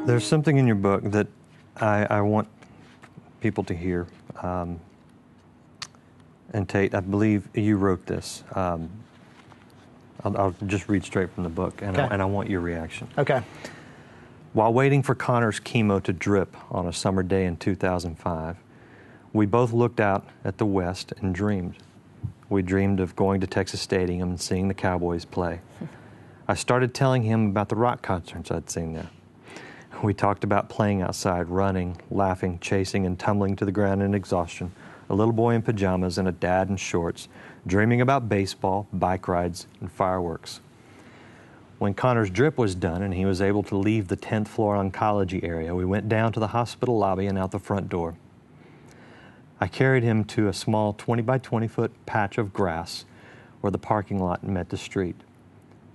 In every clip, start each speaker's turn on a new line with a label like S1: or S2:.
S1: There's something in your book that I want people to hear. And Tait, I believe you wrote this. I'll just read straight from the book, and,
S2: Okay.
S1: I want your reaction.
S2: Okay.
S1: While waiting for Connor's chemo to drip on a summer day in 2005, we both looked out at the west and dreamed. We dreamed of going to Texas Stadium and seeing the Cowboys play. I started telling him about the rock concerts I'd seen there. We talked about playing outside, running, laughing, chasing, and tumbling to the ground in exhaustion, a little boy in pajamas and a dad in shorts, dreaming about baseball, bike rides, and fireworks. When Connor's drip was done and he was able to leave the 10th floor oncology area, we went down to the hospital lobby and out the front door. I carried him to a small 20 by 20 foot patch of grass where the parking lot met the street.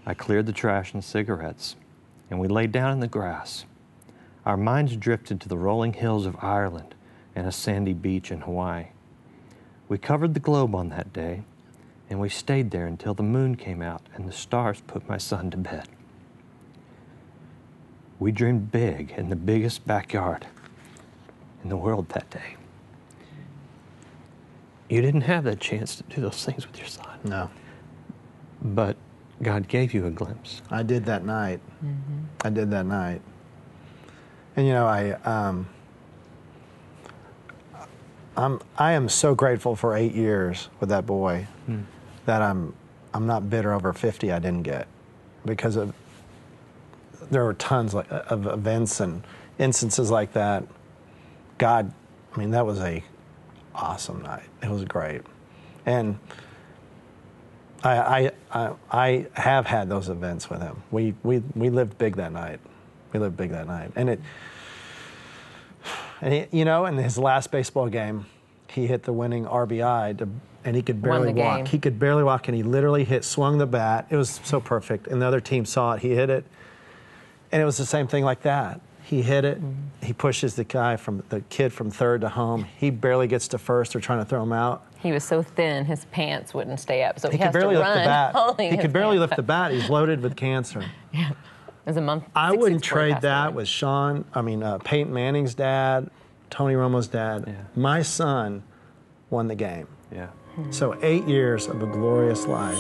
S1: I cleared the trash and cigarettes, and we laid down in the grass. Our minds drifted to the rolling hills of Ireland and a sandy beach in Hawaii. We covered the globe on that day, and we stayed there until the moon came out and the stars put my son to bed. We dreamed big in the biggest backyard in the world that day. You didn't have that chance to do those things with your son.
S2: No.
S1: But God gave you a glimpse.
S2: I did that night. I did that night. And you know, I am so grateful for 8 years with that boy that I'm not bitter over 50 I didn't get, because there were tons of events and instances like that. God, I mean, that was a awesome night. It was great. And I have had those events with him. We lived big that night. We lived big that night. And you know, in his last baseball game, he hit the winning RBI and he could barely walk. He could barely walk, and he literally swung the bat. It was so perfect. And the other team saw it. He hit it. And it was the same thing like that. He hit it. He pushes the kid from third to home. He barely gets to first. They're trying to throw him out.
S3: He was so thin, his pants wouldn't stay up, so he
S2: could
S3: has
S2: barely
S3: to
S2: lift
S3: run.
S2: the bat. He could barely lift
S3: up.
S2: the bat. He's loaded with cancer.
S3: Yeah, it was a month.
S2: I wouldn't trade that with Peyton Manning's dad, Tony Romo's dad.
S1: Yeah.
S2: My son won the game.
S1: Yeah.
S2: So 8 years of a glorious life.